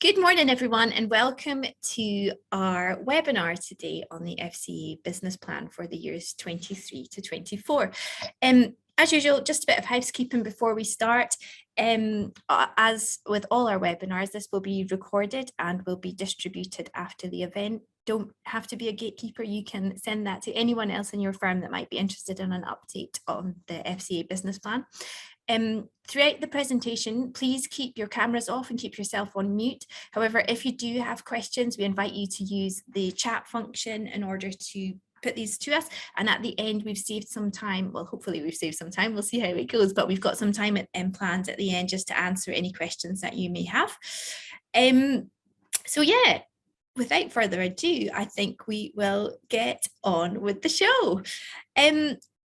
Good morning, everyone, and welcome to our webinar today on the FCA business plan for the years 23 to 24. As usual, just a bit of housekeeping before we start. As with all our webinars, this will be recorded and will be distributed after the event. Don't have to be a gatekeeper. You can send that to anyone else in your firm that might be interested in an update on the FCA business plan. Throughout the presentation, please keep your cameras off and keep yourself on mute. However, if you do have questions, we invite you to use the chat function in order to put these to us. And at the end, we've saved some time. Well, hopefully we've saved some time. We'll see how it goes, but we've got some time planned at the end just to answer any questions that you may have. So yeah, without further ado, I think we will get on with the show.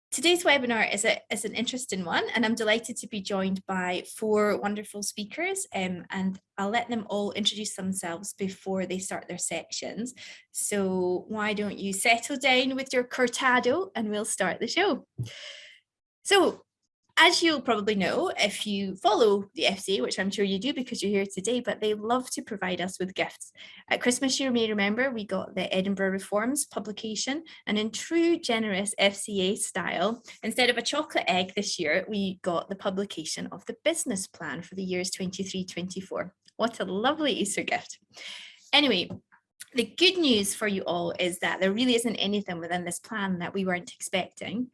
Today's webinar is an interesting one, and I'm delighted to be joined by four wonderful speakers, and I'll let them all introduce themselves before they start their sections. So why don't you settle down with your cortado and we'll start the show. So as you'll probably know, if you follow the FCA, which I'm sure you do because you're here today, but they love to provide us with gifts. At Christmas, you may remember, we got the Edinburgh Reforms publication, and in true generous FCA style, instead of a chocolate egg this year, we got the publication of the business plan for the years 23-24. What a lovely Easter gift. Anyway, the good news for you all is that there really isn't anything within this plan that we weren't expecting.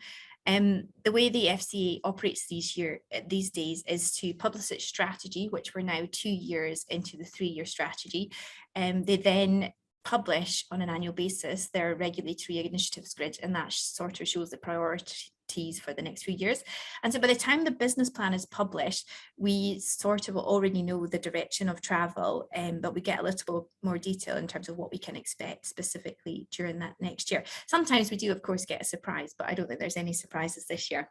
The way the FCA operates these days is to publish its strategy, which we're now 2 years into the 3-year strategy. They then publish on an annual basis their regulatory initiatives grid, and that sort of shows the priorities for the next few years. And so by the time the business plan is published, we sort of already know the direction of travel, but we get a little more detail in terms of what we can expect specifically during that next year. Sometimes we do, of course, get a surprise, but I don't think there's any surprises this year.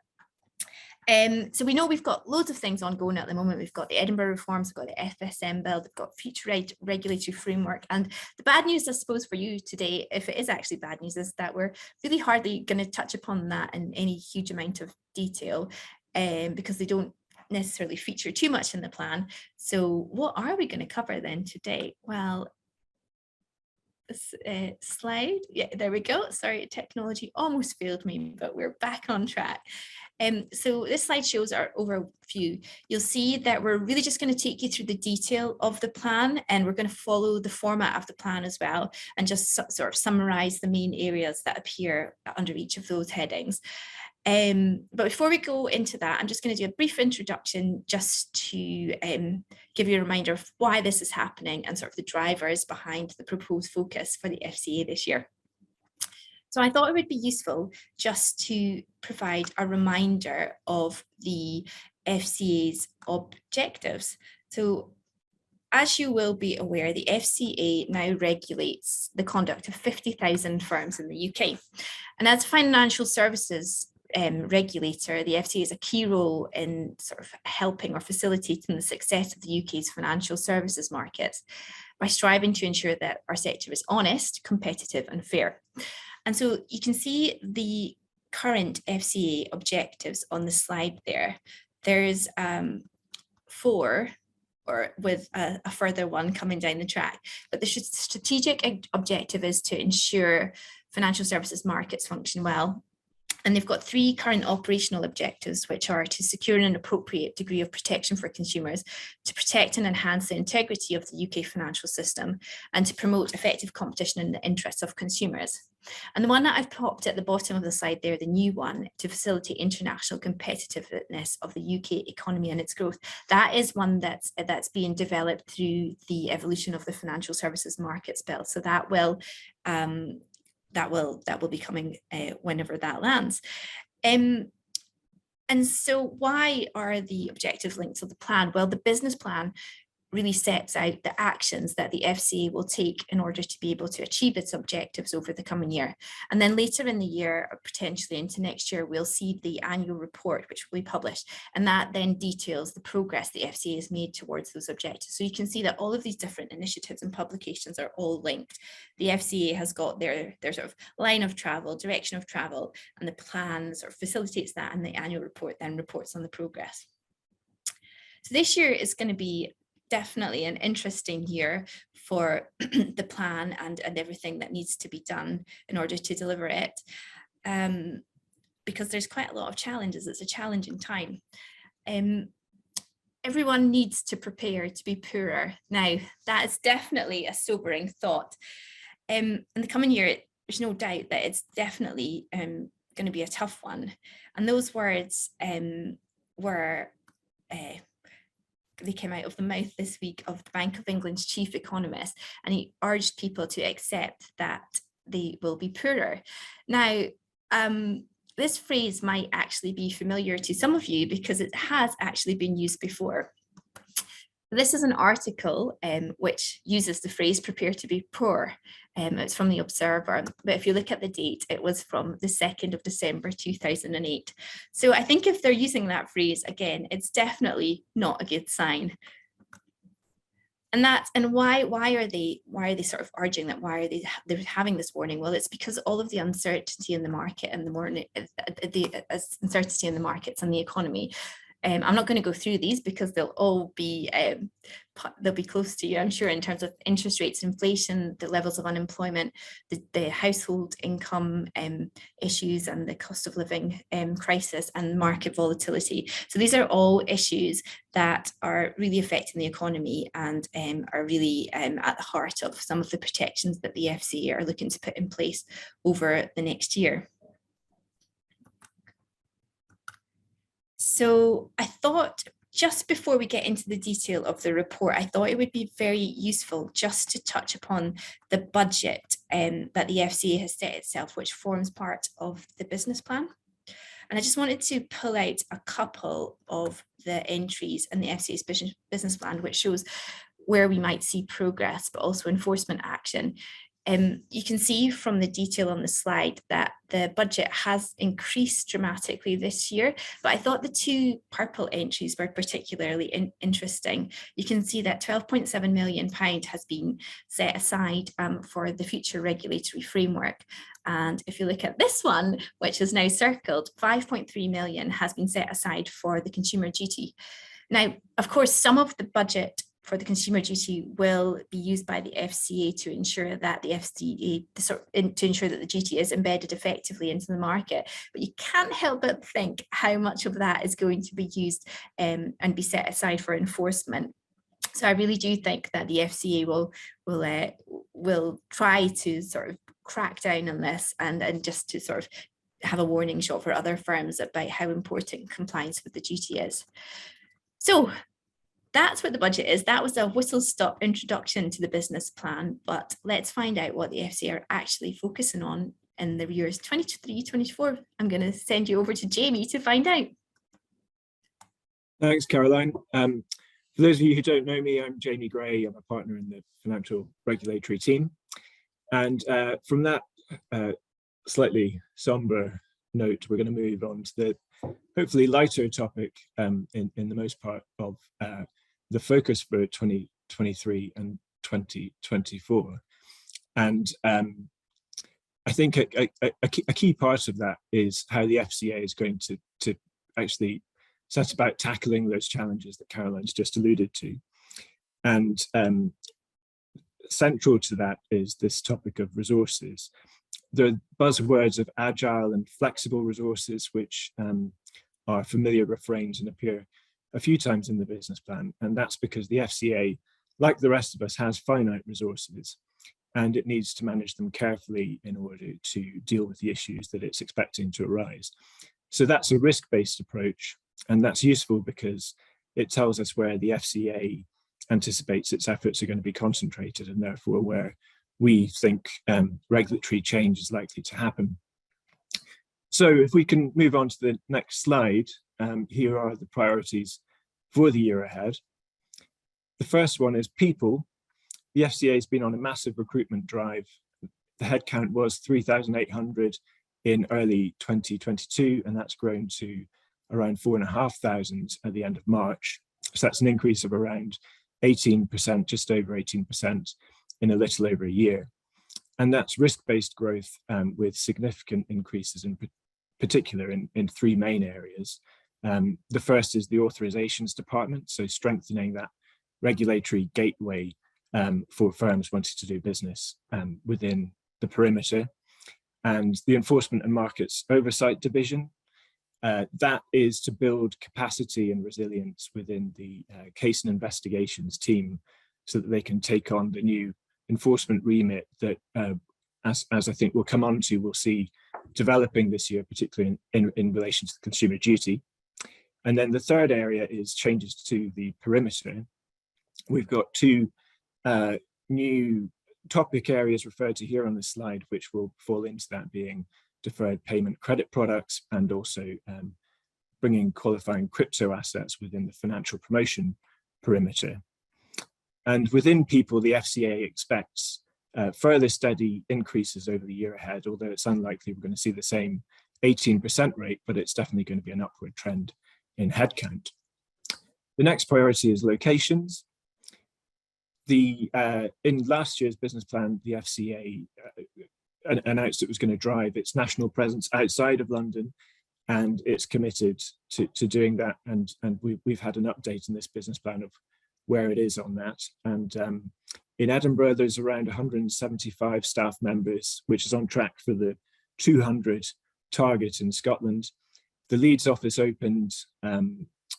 So we know we've got loads of things ongoing at the moment. We've got the Edinburgh Reforms, we've got the FSM bill, we've got future regulatory framework. And the bad news, I suppose, for you today, if it is actually bad news, is that we're really hardly going to touch upon that in any huge amount of detail because they don't necessarily feature too much in the plan. So what are we going to cover then today? Well, this slide, yeah, there we go. Sorry, technology almost failed me, but we're back on track. So this slide shows our overview. You'll see that we're really just going to take you through the detail of the plan, and we're going to follow the format of the plan as well, and just sort of summarize the main areas that appear under each of those headings. But before we go into that, I'm just going to do a brief introduction just to give you a reminder of why this is happening and sort of the drivers behind the proposed focus for the FCA this year. So I thought it would be useful just to provide a reminder of the FCA's objectives. So as you will be aware, the FCA now regulates the conduct of 50,000 firms in the UK. And as a financial services regulator, the FCA has a key role in sort of helping or facilitating the success of the UK's financial services markets by striving to ensure that our sector is honest, competitive and fair. And so you can see the current FCA objectives on the slide there. There's 4, or with a further one coming down the track. But the strategic objective is to ensure financial services markets function well. And they've got 3 current operational objectives, which are to secure an appropriate degree of protection for consumers, to protect and enhance the integrity of the UK financial system, and to promote effective competition in the interests of consumers. And the one that I've popped at the bottom of the slide there, the new one, to facilitate international competitiveness of the UK economy and its growth, that is one that's being developed through the evolution of the Financial Services Markets Bill. So that will be coming whenever that lands. And so why are the objectives linked to the plan? Well, the business plan really sets out the actions that the FCA will take in order to be able to achieve its objectives over the coming year. And then later in the year, or potentially into next year, we'll see the annual report, which will be published. And that then details the progress the FCA has made towards those objectives. So you can see that all of these different initiatives and publications are all linked. The FCA has got their sort of line of travel, direction of travel, and the plan sort of facilitates that, and the annual report then reports on the progress. So this year is going to be definitely an interesting year for the plan and everything that needs to be done in order to deliver it, because there's quite a lot of challenges. It's a challenging time. Everyone needs to prepare to be poorer. Now, that is definitely a sobering thought. In the coming year, there's no doubt that it's definitely going to be a tough one. And those words were they came out of the mouth this week of the Bank of England's chief economist, and he urged people to accept that they will be poorer. Now, this phrase might actually be familiar to some of you because it has actually been used before. This is an article which uses the phrase prepare to be poor. It's from the Observer, but if you look at the date, it was from the 2nd of December 2008. So I think if they're using that phrase again, it's definitely not a good sign. And why are they sort of urging that? Why are they're having this warning? Well, it's because all of the uncertainty in the market and the uncertainty in the markets and the economy. I'm not going to go through these because they'll all be close to you, I'm sure, in terms of interest rates, inflation, the levels of unemployment, the household income issues, and the cost of living crisis and market volatility. So these are all issues that are really affecting the economy and are really at the heart of some of the protections that the FCA are looking to put in place over the next year. So I thought, just before we get into the detail of the report, I thought it would be very useful just to touch upon the budget that the FCA has set itself, which forms part of the business plan. And I just wanted to pull out a couple of the entries in the FCA's business plan, which shows where we might see progress, but also enforcement action. You can see from the detail on the slide that the budget has increased dramatically this year, but I thought the two purple entries were particularly interesting. You can see that £12.7 million has been set aside for the future regulatory framework. And if you look at this one, which is now circled, 5.3 million has been set aside for the consumer duty. Now, of course, some of the budget for the consumer duty will be used by the FCA to ensure that the duty is embedded effectively into the market. But you can't help but think how much of that is going to be used and be set aside for enforcement. So I really do think that the FCA will try to sort of crack down on this and just to sort of have a warning shot for other firms about how important compliance with the duty is. So that's what the budget is. That was a whistle-stop introduction to the business plan, but let's find out what the FCA are actually focusing on in the years 23-24. I'm going to send you over to Jamie to find out. Thanks, Caroline. For those of you who don't know me, I'm Jamie Gray. I'm a partner in the financial regulatory team. And from that slightly somber note, we're going to move on to the hopefully lighter topic in the most part of the focus for 2023 and 2024. And I think a key part of that is how the FCA is going to actually set about tackling those challenges that Caroline's just alluded to. And central to that is this topic of resources. The buzzwords of agile and flexible resources, which are familiar refrains and appear a few times in the business plan. And that's because the FCA, like the rest of us, has finite resources, and it needs to manage them carefully in order to deal with the issues that it's expecting to arise. So that's a risk-based approach, and that's useful because it tells us where the FCA anticipates its efforts are going to be concentrated, and therefore where we think regulatory change is likely to happen. So if we can move on to the next slide, here are the priorities for the year ahead. The first one is people. The FCA has been on a massive recruitment drive. The headcount was 3,800 in early 2022, and that's grown to around 4,500 at the end of March. So that's an increase of around 18%, just over 18% in a little over a year. And that's risk-based growth with significant increases in particular in three main areas. The first is the authorizations department, so strengthening that regulatory gateway for firms wanting to do business within the perimeter. And the Enforcement and Markets Oversight Division, that is to build capacity and resilience within the case and investigations team so that they can take on the new enforcement remit that, as I think we'll come on to, we'll see developing this year, particularly in relation to the consumer duty. And then the third area is changes to the perimeter. We've got two new topic areas referred to here on the slide, which will fall into that, being deferred payment credit products and also bringing qualifying crypto assets within the financial promotion perimeter. And within people, the FCA expects further steady increases over the year ahead, although it's unlikely we're going to see the same 18% rate, but it's definitely going to be an upward trend in headcount. The next priority is locations. In last year's business plan, the FCA announced it was going to drive its national presence outside of London, and it's committed to doing that. And we've had an update in this business plan of where it is on that. And in Edinburgh, there's around 175 staff members, which is on track for the 200 target in Scotland. The Leeds office opened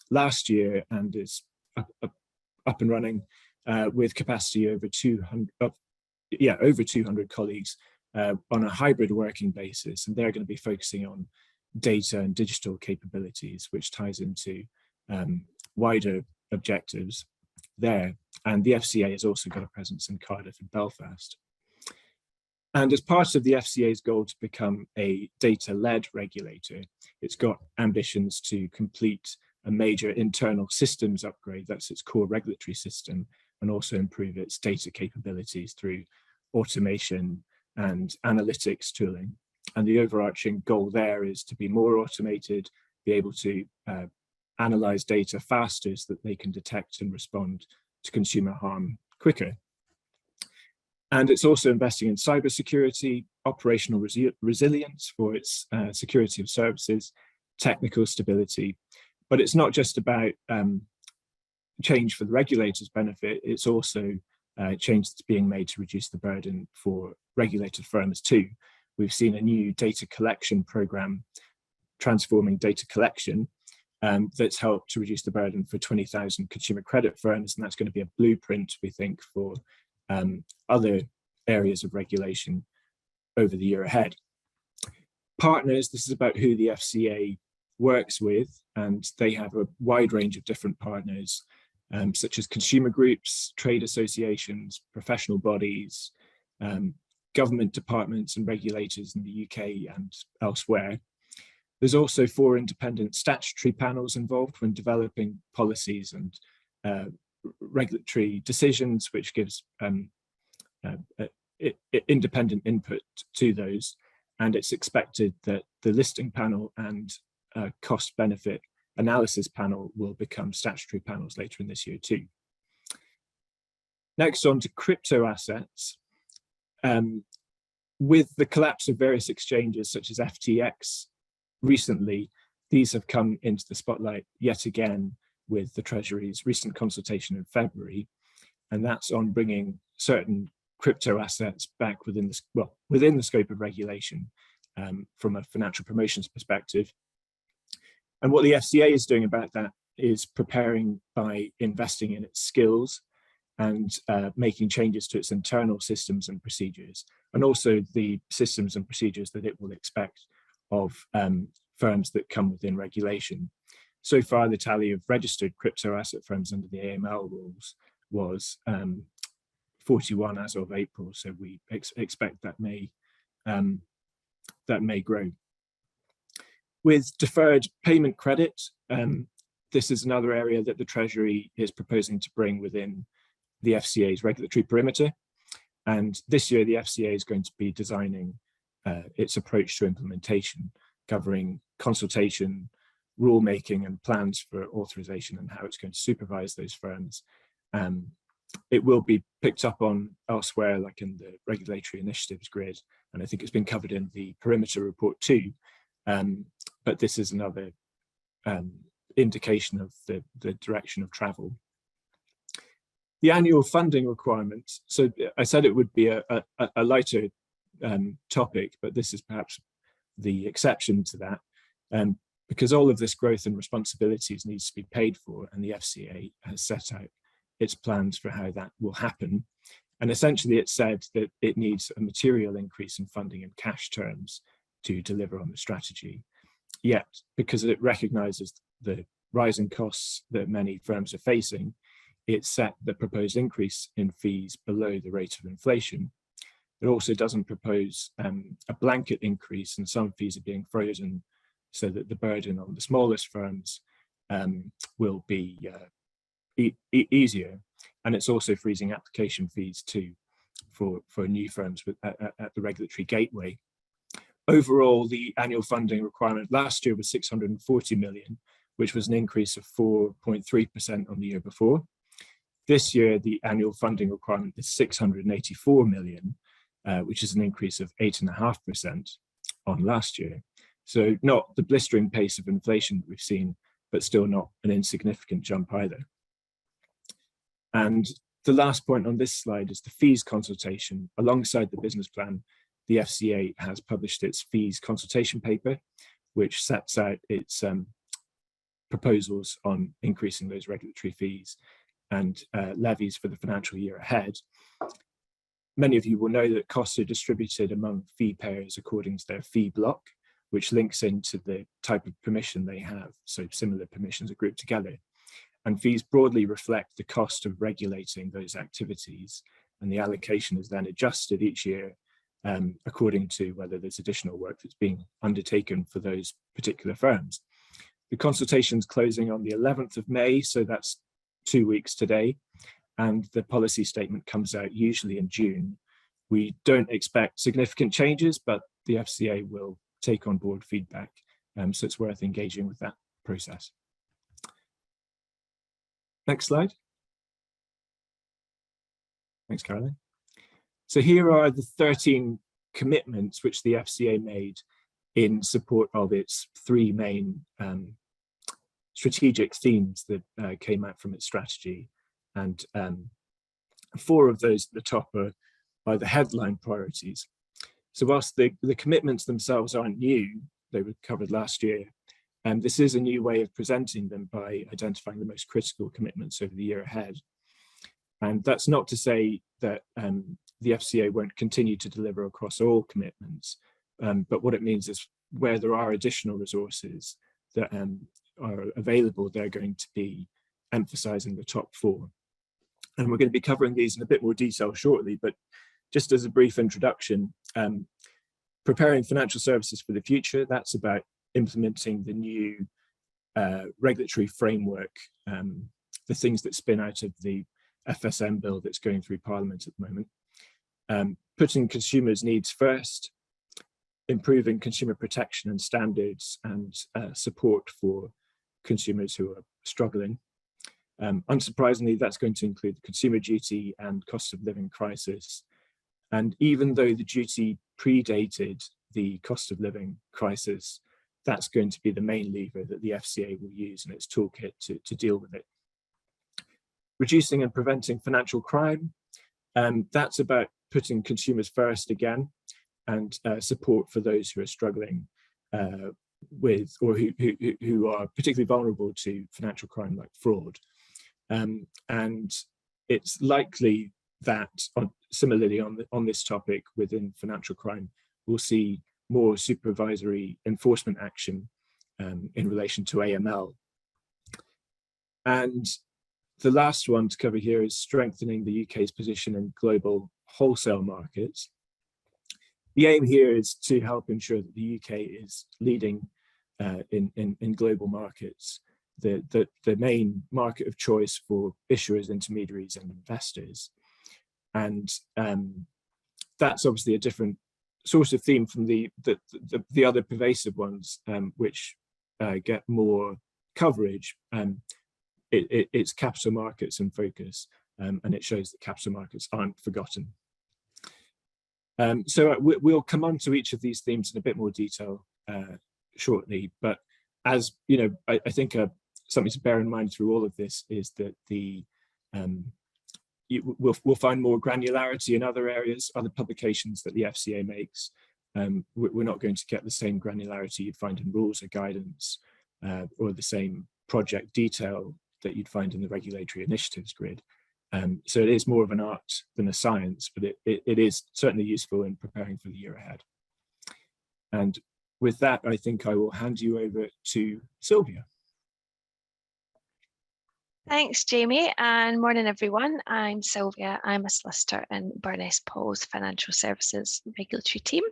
last year and is up and running with capacity over 200 colleagues on a hybrid working basis, and they're going to be focusing on data and digital capabilities, which ties into wider objectives there. And the FCA has also got a presence in Cardiff and Belfast. And as part of the FCA's goal to become a data-led regulator, it's got ambitions to complete a major internal systems upgrade, that's its core regulatory system, and also improve its data capabilities through automation and analytics tooling. And the overarching goal there is to be more automated, be able to analyze data faster so that they can detect and respond to consumer harm quicker. And it's also investing in cybersecurity, operational resilience for its security of services, technical stability. But it's not just about change for the regulator's benefit, it's also change that's being made to reduce the burden for regulated firms too. We've seen a new data collection program, transforming data collection, that's helped to reduce the burden for 20,000 consumer credit firms, and that's going to be a blueprint, we think, for other areas of regulation over the year ahead. Partners, this is about who the FCA works with, and they have a wide range of different partners, such as consumer groups, trade associations, professional bodies, government departments and regulators in the UK and elsewhere. There's also 4 independent statutory panels involved when developing policies and regulatory decisions, which gives independent input to those. And it's expected that the listing panel and cost benefit analysis panel will become statutory panels later in this year too. Next, on to crypto assets. With the collapse of various exchanges such as FTX recently, these have come into the spotlight yet again with the Treasury's recent consultation in February, and that's on bringing certain crypto assets back within the scope of regulation from a financial promotions perspective. And what the FCA is doing about that is preparing by investing in its skills and making changes to its internal systems and procedures, and also the systems and procedures that it will expect of firms that come within regulation. So far, the tally of registered crypto asset firms under the AML rules was 41 as of April, so we expect that may grow. With deferred payment credit, this is another area that the Treasury is proposing to bring within the FCA's regulatory perimeter. And this year, the FCA is going to be designing its approach to implementation, covering consultation, rulemaking, and plans for authorization and how it's going to supervise those firms. It will be picked up on elsewhere, like in the regulatory initiatives grid, and I think it's been covered in the perimeter report too. But this is another indication of the direction of travel. The annual funding requirement. So I said it would be a lighter topic, but this is perhaps the exception to that, because all of this growth and responsibilities needs to be paid for, and the FCA has set out its plans for how that will happen. And essentially it said that it needs a material increase in funding in cash terms to deliver on the strategy. Yet, because it recognises the rising costs that many firms are facing, it set the proposed increase in fees below the rate of inflation. It also doesn't propose a blanket increase, and some fees are being frozen so that the burden on the smallest firms will be easier. And it's also freezing application fees too for new firms at the regulatory gateway. Overall, the annual funding requirement last year was 640 million, which was an increase of 4.3% on the year before. This year, the annual funding requirement is 684 million, which is an increase of 8.5% on last year. So not the blistering pace of inflation that we've seen, but still not an insignificant jump either. And the last point on this slide is the fees consultation. Alongside the business plan, the FCA has published its fees consultation paper, which sets out its proposals on increasing those regulatory fees and levies for the financial year ahead. Many of you will know that costs are distributed among fee payers according to their fee block, which links into the type of permission they have. So similar permissions are grouped together. And fees broadly reflect the cost of regulating those activities, and the allocation is then adjusted each year according to whether there's additional work that's being undertaken for those particular firms. The consultation's closing on the 11th of May, so that's 2 weeks today, and the policy statement comes out usually in June. We don't expect significant changes, but the FCA will take on board feedback, so it's worth engaging with that process. Next slide. Thanks, Caroline. So here are the 13 commitments which the FCA made in support of its three main strategic themes that came out from its strategy. And 4 of those at the top are the headline priorities. So whilst the commitments themselves aren't new, they were covered last year, and this is a new way of presenting them by identifying the most critical commitments over the year ahead. And that's not to say that the FCA won't continue to deliver across all commitments, but what it means is where there are additional resources that are available, they're going to be emphasising the top 4. And we're going to be covering these in a bit more detail shortly, but just as a brief introduction, preparing financial services for the future, that's about implementing the new regulatory framework, the things that spin out of the FSM bill that's going through Parliament at the moment. Putting consumers' needs first, improving consumer protection and standards and support for consumers who are struggling. Unsurprisingly, that's going to include the consumer duty and cost of living crisis. And even though the duty predated the cost of living crisis, that's going to be the main lever that the FCA will use in its toolkit to deal with it. Reducing and preventing financial crime, that's about putting consumers first again, and support for those who are struggling with, or who are particularly vulnerable to financial crime like fraud. And it's likely that similarly on this topic within financial crime, we'll see more supervisory enforcement action in relation to AML. And the last one to cover here is strengthening the UK's position in global wholesale markets. The aim here is to help ensure that the UK is leading in global markets, the main market of choice for issuers, intermediaries and investors. And that's obviously a different sort of theme from the other pervasive ones, which get more coverage. It's capital markets in focus, and it shows that capital markets aren't forgotten. So we'll come on to each of these themes in a bit more detail shortly, but as you know, I think something to bear in mind through all of this is that the we'll find more granularity in other areas, other publications that the FCA makes. We're not going to get the same granularity you'd find in rules or guidance, or the same project detail that you'd find in the regulatory initiatives grid. So it is more of an art than a science, but it is certainly useful in preparing for the year ahead. And with that, I think I will hand you over to Sylvia. Thanks, Jamie, and morning, everyone. I'm Sylvia. I'm a solicitor in Burness Paul's Financial Services Regulatory Team.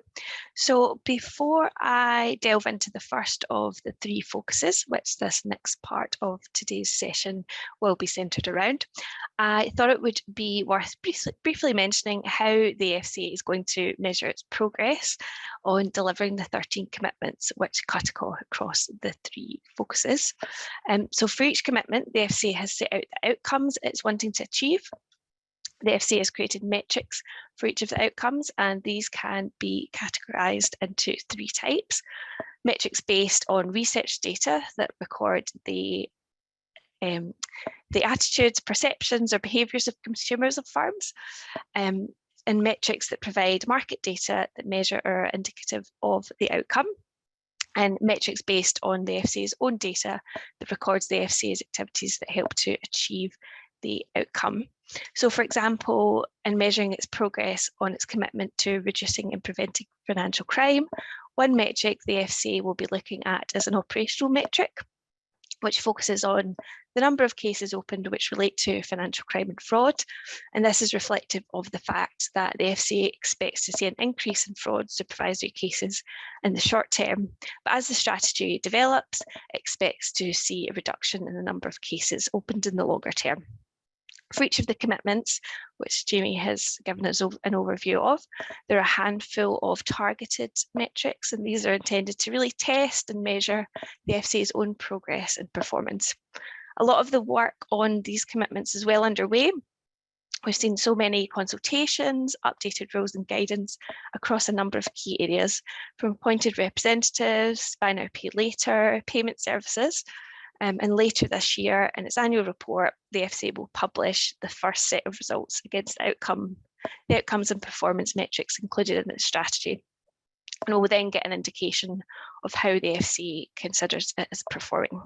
So before I delve into the first of the three focuses, which this next part of today's session will be centred around, I thought it would be worth briefly mentioning how the FCA is going to measure its progress on delivering the 13 commitments which cut across the three focuses. So for each commitment, the FCA has set out the outcomes it's wanting to achieve. The FCA has created metrics for each of the outcomes, and these can be categorised into three types. Metrics based on research data that record the attitudes, perceptions, or behaviours of consumers of firms, and metrics that provide market data that measure or are indicative of the outcome, and metrics based on the FCA's own data that records the FCA's activities that help to achieve the outcome. So, for example, in measuring its progress on its commitment to reducing and preventing financial crime, one metric the FCA will be looking at is an operational metric, which focuses on the number of cases opened which relate to financial crime and fraud. And this is reflective of the fact that the FCA expects to see an increase in fraud supervisory cases in the short term. But as the strategy develops, it expects to see a reduction in the number of cases opened in the longer term. For each of the commitments, which Jamie has given us an overview of, there are a handful of targeted metrics, and these are intended to really test and measure the FCA's own progress and performance. A lot of the work on these commitments is well underway. We've seen so many consultations, updated rules and guidance across a number of key areas, from appointed representatives, buy now, pay later, payment services. And later this year, in its annual report, the FCA will publish the first set of results against the outcomes and performance metrics included in its strategy. And we'll then get an indication of how the FCA considers it as performing.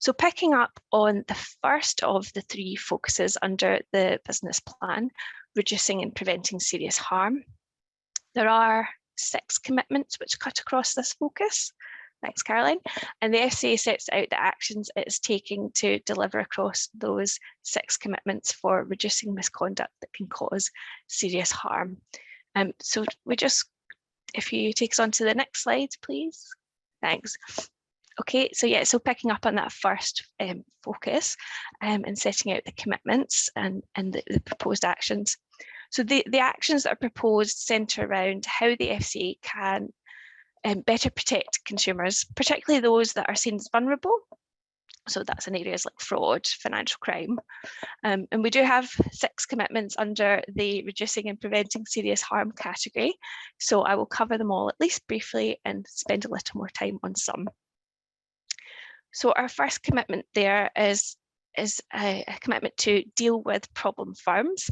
So picking up on the first of the three focuses under the business plan, reducing and preventing serious harm, there are 6 commitments which cut across this focus. Thanks, Caroline. And the FCA sets out the actions it is taking to deliver across those 6 commitments for reducing misconduct that can cause serious harm. So if you take us on to the next slide, please. Thanks. Okay, so picking up on that first focus and setting out the commitments and the proposed actions. So the actions that are proposed centre around how the FCA can better protect consumers, particularly those that are seen as vulnerable. So that's in areas like fraud, financial crime. And we do have 6 commitments under the reducing and preventing serious harm category. So I will cover them all at least briefly and spend a little more time on some. So our first commitment there is a commitment to deal with problem firms.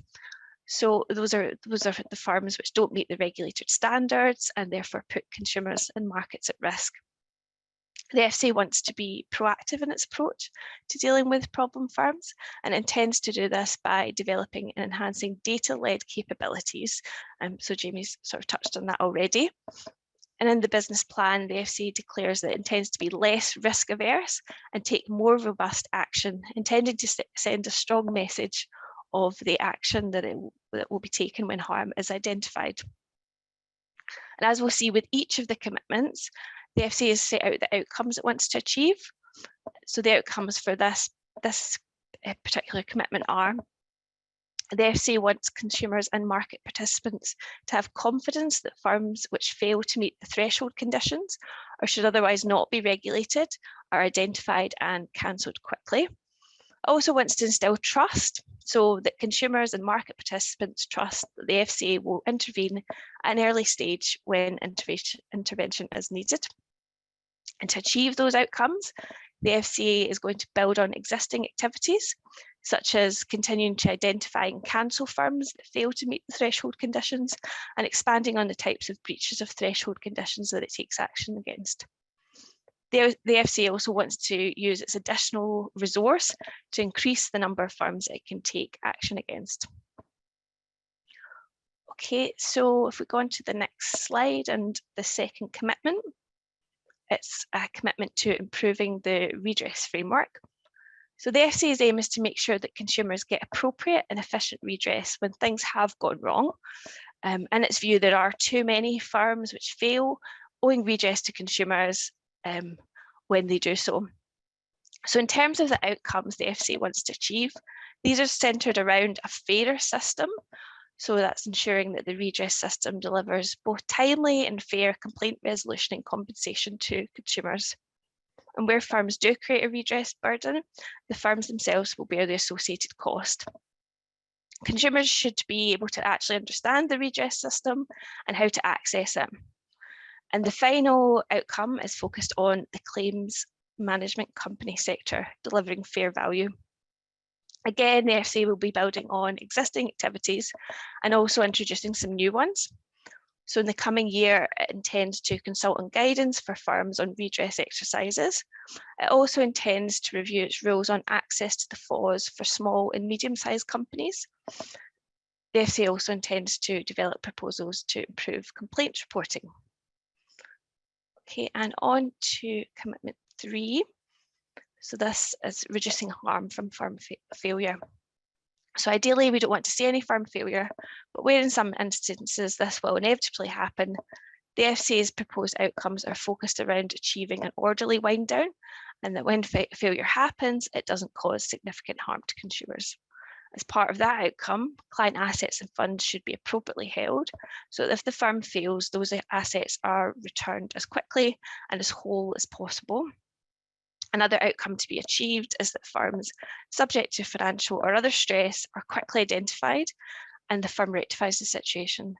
So those are the firms which don't meet the regulated standards and therefore put consumers and markets at risk. The FCA wants to be proactive in its approach to dealing with problem firms and intends to do this by developing and enhancing data-led capabilities. So Jamie's sort of touched on that already. And in the business plan, the FCA declares that it intends to be less risk averse and take more robust action, intending to send a strong message of the action that will be taken when harm is identified. And as we'll see with each of the commitments, the FCA has set out the outcomes it wants to achieve. So the outcomes for this particular commitment are: the FCA wants consumers and market participants to have confidence that firms which fail to meet the threshold conditions or should otherwise not be regulated are identified and cancelled quickly. It also wants to instill trust so that consumers and market participants trust that the FCA will intervene at an early stage when intervention is needed. And to achieve those outcomes, the FCA is going to build on existing activities, such as continuing to identify and cancel firms that fail to meet the threshold conditions and expanding on the types of breaches of threshold conditions that it takes action against. The FCA also wants to use its additional resource to increase the number of firms it can take action against. Okay, so if we go on to the next slide and the second commitment, it's a commitment to improving the redress framework. So the FCA's aim is to make sure that consumers get appropriate and efficient redress when things have gone wrong. In its view, there are too many firms which fail, owing redress to consumers when they do so. So in terms of the outcomes the FCA wants to achieve, these are centred around a fairer system. So that's ensuring that the redress system delivers both timely and fair complaint resolution and compensation to consumers. And where firms do create a redress burden, the firms themselves will bear the associated cost. Consumers should be able to actually understand the redress system and how to access it. And the final outcome is focused on the claims management company sector, delivering fair value. Again, the FCA will be building on existing activities and also introducing some new ones. So in the coming year, it intends to consult on guidance for firms on redress exercises. It also intends to review its rules on access to the FAWs for small and medium-sized companies. The FCA also intends to develop proposals to improve complaints reporting. Okay, and on to commitment 3. So this is reducing harm from firm failure. So ideally, we don't want to see any firm failure, but where in some instances this will inevitably happen, the FCA's proposed outcomes are focused around achieving an orderly wind down, and that when failure happens, it doesn't cause significant harm to consumers. As part of that outcome, client assets and funds should be appropriately held, so that if the firm fails, those assets are returned as quickly and as whole as possible. Another outcome to be achieved is that firms subject to financial or other stress are quickly identified and the firm rectifies the situation.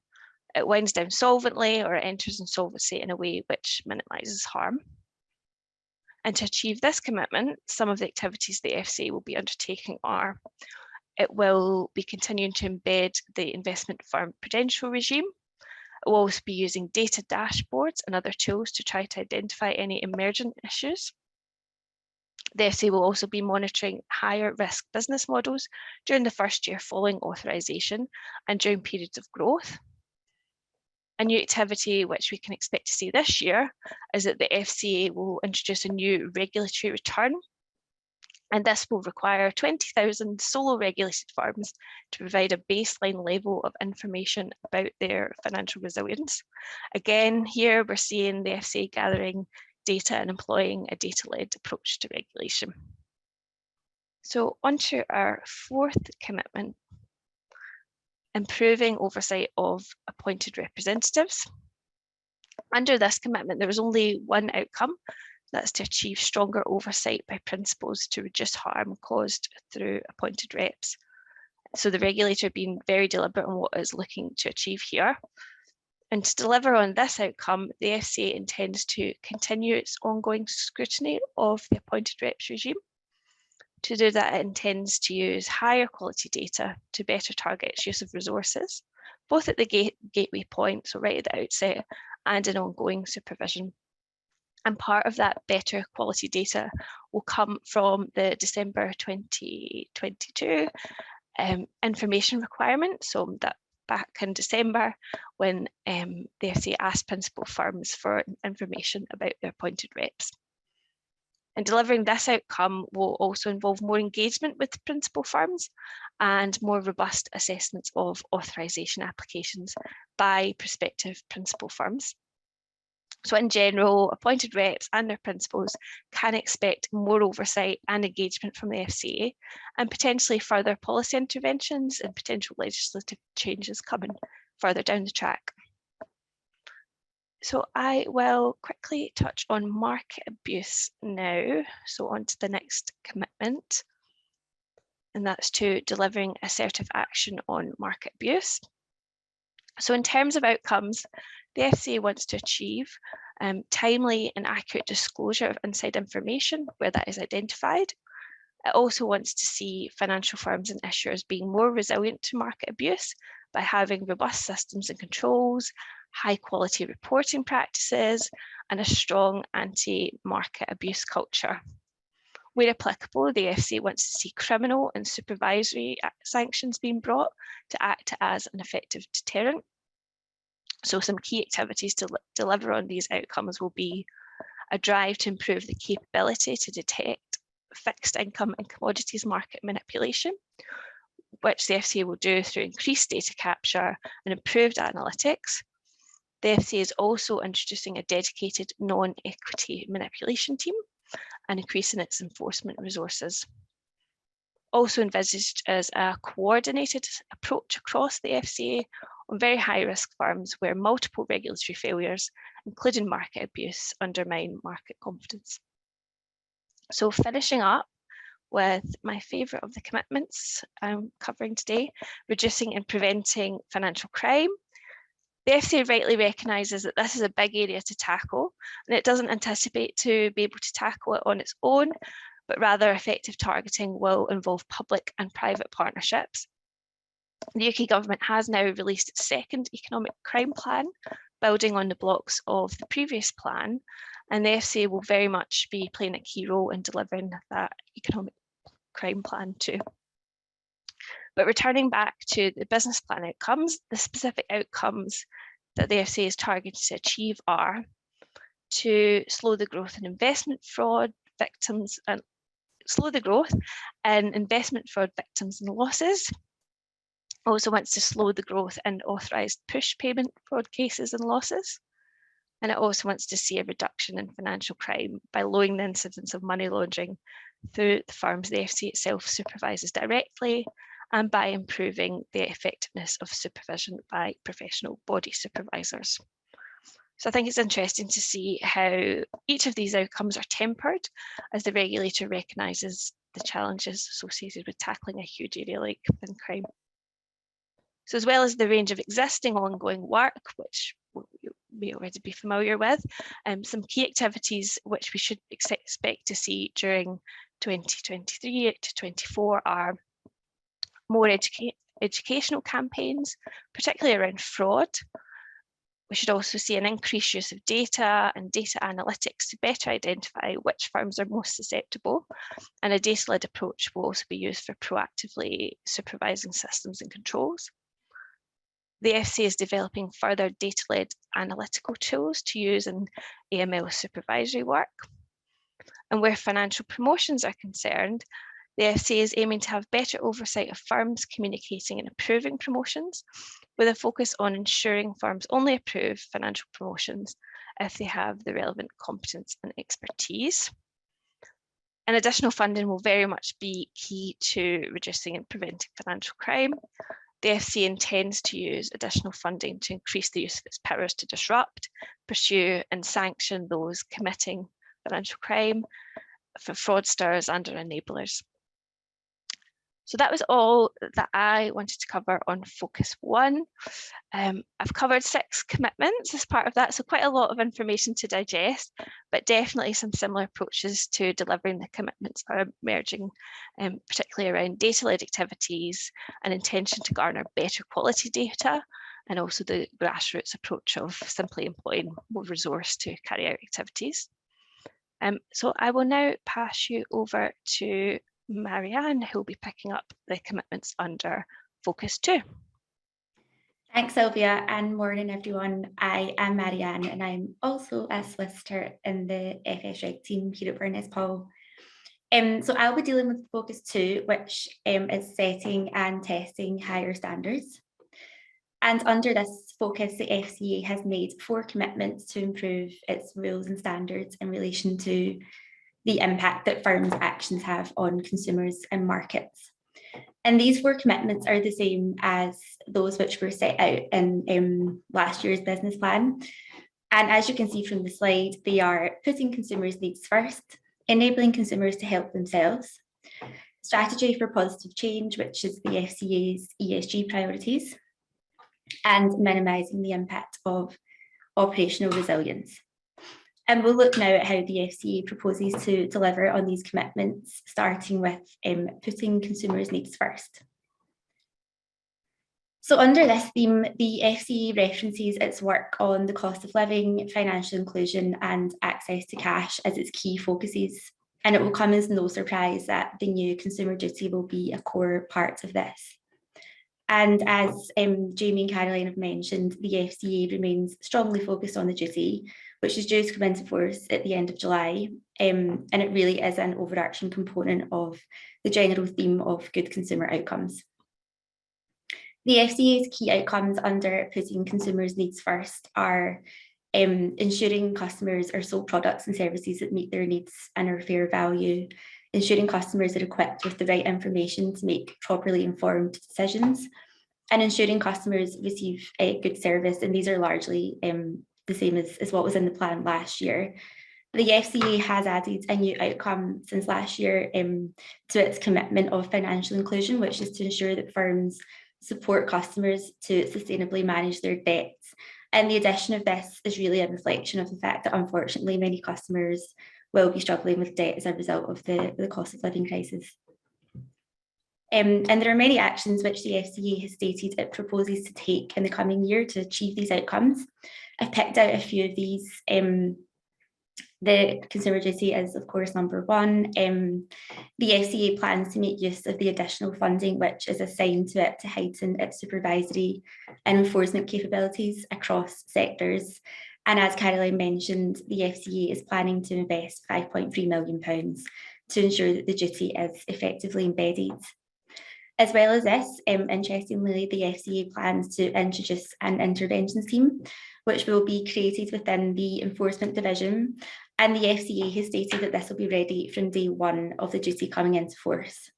It winds down solvently or it enters insolvency in a way which minimises harm. And to achieve this commitment, some of the activities the FCA will be undertaking are: it will be continuing to embed the investment firm prudential regime. It will also be using data dashboards and other tools to try to identify any emergent issues. The FCA will also be monitoring higher risk business models during the first year following authorisation and during periods of growth. A new activity which we can expect to see this year is that the FCA will introduce a new regulatory return, and this will require 20,000 solo regulated firms to provide a baseline level of information about their financial resilience. Again, here we're seeing the FCA gathering data and employing a data-led approach to regulation. So on to our fourth commitment, improving oversight of appointed representatives. Under this commitment, there was only one outcome, that's to achieve stronger oversight by principals to reduce harm caused through appointed reps. So the regulator being very deliberate on what it's looking to achieve here. And to deliver on this outcome, the FCA intends to continue its ongoing scrutiny of the appointed reps regime. To do that, it intends to use higher quality data to better target its use of resources, both at the gateway point, so right at the outset, and in ongoing supervision. And part of that better quality data will come from the December 2022 information requirement, so that back in December when the FCA asked principal firms for information about their appointed reps. And delivering this outcome will also involve more engagement with principal firms and more robust assessments of authorisation applications by prospective principal firms. So in general, appointed reps and their principals can expect more oversight and engagement from the FCA and potentially further policy interventions and potential legislative changes coming further down the track. So I will quickly touch on market abuse now. So on to the next commitment, and that's to delivering assertive action on market abuse. So in terms of outcomes, the FCA wants to achieve timely and accurate disclosure of inside information where that is identified. It also wants to see financial firms and issuers being more resilient to market abuse by having robust systems and controls, high quality reporting practices, and a strong anti-market abuse culture. Where applicable, the FCA wants to see criminal and supervisory sanctions being brought to act as an effective deterrent. So some key activities to deliver on these outcomes will be a drive to improve the capability to detect fixed income and commodities market manipulation, which the FCA will do through increased data capture and improved analytics. The FCA is also introducing a dedicated non-equity manipulation team and increasing its enforcement resources. Also envisaged as a coordinated approach across the FCA on very high risk firms where multiple regulatory failures, including market abuse, undermine market confidence. So finishing up with my favourite of the commitments I'm covering today, reducing and preventing financial crime. The FCA rightly recognises that this is a big area to tackle, and it doesn't anticipate to be able to tackle it on its own, but rather effective targeting will involve public and private partnerships. The UK government has now released its second economic crime plan, building on the blocks of the previous plan, and the FCA will very much be playing a key role in delivering that economic crime plan too. But returning back to the business plan outcomes, the specific outcomes that the FCA is targeted to achieve are to slow the growth in investment fraud victims and losses. Also wants to slow the growth in authorised push payment fraud cases and losses. And it also wants to see a reduction in financial crime by lowering the incidence of money laundering through the firms the FCA itself supervises directly, and by improving the effectiveness of supervision by professional body supervisors. So I think it's interesting to see how each of these outcomes are tempered as the regulator recognises the challenges associated with tackling a huge area like fin crime. So as well as the range of existing ongoing work, which you may already be familiar with, some key activities which we should expect to see during 2023 to 24 are more educational campaigns, particularly around fraud. We should also see an increased use of data and data analytics to better identify which firms are most susceptible, and a data-led approach will also be used for proactively supervising systems and controls. The FCA is developing further data-led analytical tools to use in AML supervisory work. And where financial promotions are concerned, the FCA is aiming to have better oversight of firms communicating and approving promotions, with a focus on ensuring firms only approve financial promotions if they have the relevant competence and expertise. And additional funding will very much be key to reducing and preventing financial crime. The FCA intends to use additional funding to increase the use of its powers to disrupt, pursue and sanction those committing financial crime, for fraudsters and enablers. So that was all that I wanted to cover on Focus 1. I've covered 6 commitments as part of that, so quite a lot of information to digest, but definitely some similar approaches to delivering the commitments are emerging, particularly around data-led activities, an intention to garner better quality data, and also the grassroots approach of simply employing more resource to carry out activities. So I will now pass you over to Marianne, who will be picking up the commitments under Focus 2. Thanks, Sylvia, and morning, everyone. I am Marianne, and I'm also a solicitor in the FS Reg team here at Burness Paul. So I'll be dealing with Focus 2, which is setting and testing higher standards. And under this focus, the FCA has made 4 commitments to improve its rules and standards in relation to the impact that firms' actions have on consumers and markets. And these 4 commitments are the same as those which were set out in last year's business plan. And as you can see from the slide, they are putting consumers' needs first, enabling consumers to help themselves, strategy for positive change, which is the FCA's ESG priorities, and minimising the impact of operational resilience. And we'll look now at how the FCA proposes to deliver on these commitments, starting with putting consumers' needs first. So under this theme, the FCA references its work on the cost of living, financial inclusion and access to cash as its key focuses. And it will come as no surprise that the new consumer duty will be a core part of this. And as Jamie and Caroline have mentioned, the FCA remains strongly focused on the duty, which is due to come into force at the end of July. And it really is an overarching component of the general theme of good consumer outcomes. The FCA's key outcomes under putting consumers' needs first are ensuring customers are sold products and services that meet their needs and are fair value, ensuring customers are equipped with the right information to make properly informed decisions, and ensuring customers receive a good service. And these are largely the same as what was in the plan last year. The FCA has added a new outcome since last year to its commitment of financial inclusion, which is to ensure that firms support customers to sustainably manage their debts. And the addition of this is really a reflection of the fact that unfortunately many customers will be struggling with debt as a result of the cost of living crisis. And there are many actions which the FCA has stated it proposes to take in the coming year to achieve these outcomes. I've picked out a few of these. The consumer duty is, of course, number one. The FCA plans to make use of the additional funding which is assigned to it to heighten its supervisory and enforcement capabilities across sectors. And as Caroline mentioned, the FCA is planning to invest £5.3 million to ensure that the duty is effectively embedded. As well as this, interestingly, the FCA plans to introduce an interventions team, which will be created within the Enforcement Division. And the FCA has stated that this will be ready from day one of the duty coming into force.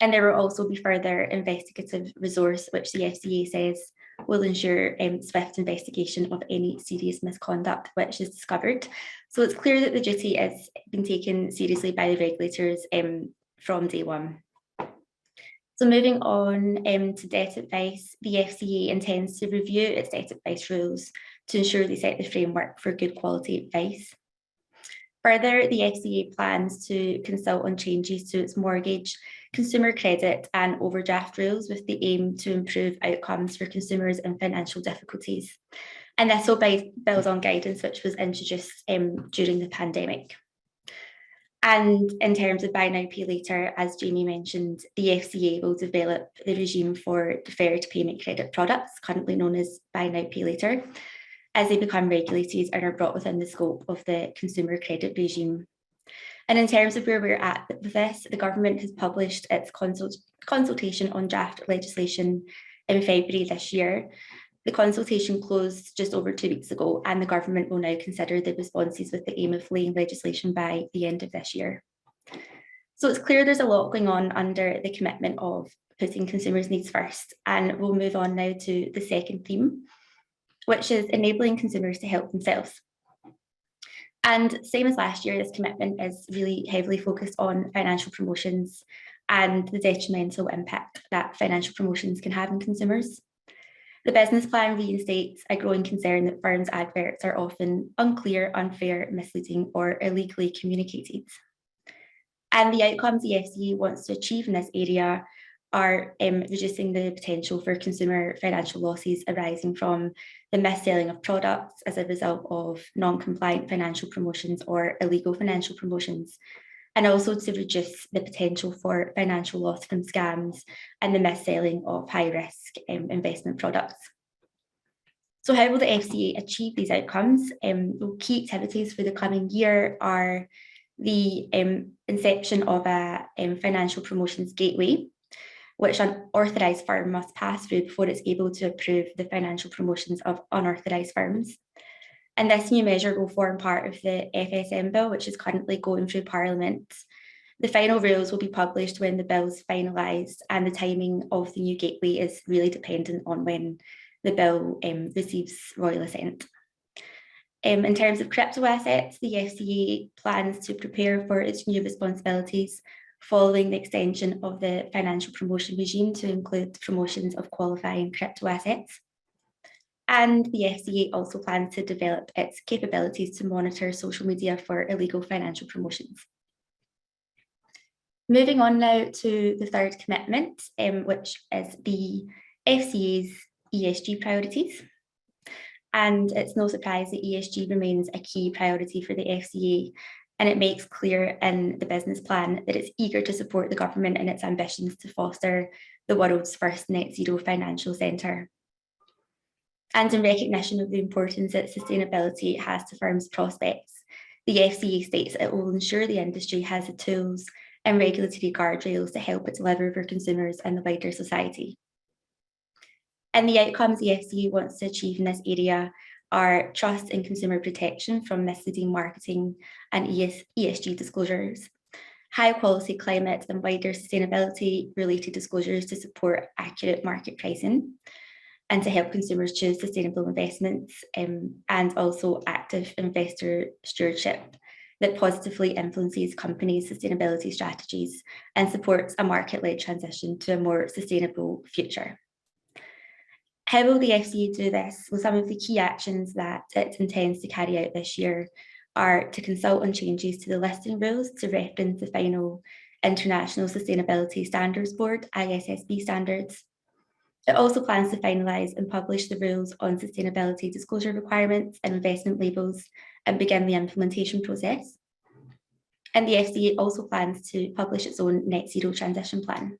And there will also be further investigative resource, which the FCA says will ensure swift investigation of any serious misconduct which is discovered. So it's clear that the duty is being taken seriously by the regulators from day one. So moving on to debt advice, the FCA intends to review its debt advice rules to ensure they set the framework for good quality advice. Further, the FCA plans to consult on changes to its mortgage, consumer credit and overdraft rules with the aim to improve outcomes for consumers in financial difficulties. And this will build on guidance which was introduced during the pandemic. And in terms of buy now, pay later, as Jamie mentioned, the FCA will develop the regime for deferred payment credit products, currently known as buy now, pay later, as they become regulated and are brought within the scope of the consumer credit regime. And in terms of where we're at with this, the government has published its consultation on draft legislation in February this year. The consultation closed just over 2 weeks ago, and the government will now consider the responses with the aim of laying legislation by the end of this year. So it's clear there's a lot going on under the commitment of putting consumers' needs first. And we'll move on now to the second theme, which is enabling consumers to help themselves. And same as last year, this commitment is really heavily focused on financial promotions and the detrimental impact that financial promotions can have on consumers. The business plan reinstates a growing concern that firms' adverts are often unclear, unfair, misleading, or illegally communicated. And the outcomes the FCA wants to achieve in this area are reducing the potential for consumer financial losses arising from the mis-selling of products as a result of non-compliant financial promotions or illegal financial promotions, and also to reduce the potential for financial loss from scams and the mis-selling of high-risk investment products. So how will the FCA achieve these outcomes? Key activities for the coming year are the inception of a financial promotions gateway, which an authorised firm must pass through before it's able to approve the financial promotions of unauthorised firms. And this new measure will form part of the FSM bill, which is currently going through Parliament. The final rules will be published when the bill is finalised, and the timing of the new gateway is really dependent on when the bill receives royal assent. In terms of crypto assets, the FCA plans to prepare for its new responsibilities following the extension of the financial promotion regime to include promotions of qualifying crypto assets. And the FCA also plans to develop its capabilities to monitor social media for illegal financial promotions. Moving on now to the third commitment, which is the FCA's ESG priorities. And it's no surprise that ESG remains a key priority for the FCA, and it makes clear in the business plan that it's eager to support the government in its ambitions to foster the world's first net zero financial centre. And in recognition of the importance that sustainability has to firms' prospects, the FCA states it will ensure the industry has the tools and regulatory guardrails to help it deliver for consumers and the wider society. And the outcomes the FCA wants to achieve in this area are trust in consumer protection from misleading marketing and ESG disclosures, high quality climate and wider sustainability related disclosures to support accurate market pricing, and to help consumers choose sustainable investments, and also active investor stewardship that positively influences companies' sustainability strategies and supports a market-led transition to a more sustainable future. How will the FCA do this? Well, some of the key actions that it intends to carry out this year are to consult on changes to the listing rules to reference the final International Sustainability Standards Board, ISSB standards. It also plans to finalise and publish the rules on sustainability disclosure requirements and investment labels and begin the implementation process. And the FCA also plans to publish its own net zero transition plan.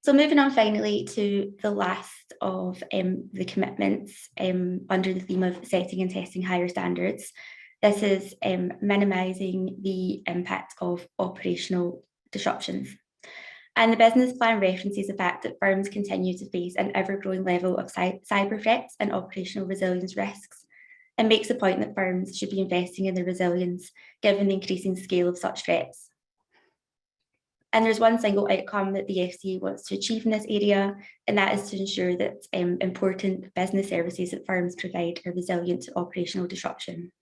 So moving on finally to the last of the commitments under the theme of setting and testing higher standards. This is minimising the impact of operational disruptions. And the business plan references the fact that firms continue to face an ever-growing level of cyber threats and operational resilience risks, and makes the point that firms should be investing in their resilience given the increasing scale of such threats. And there's one single outcome that the FCA wants to achieve in this area, and that is to ensure that important business services that firms provide are resilient to operational disruption.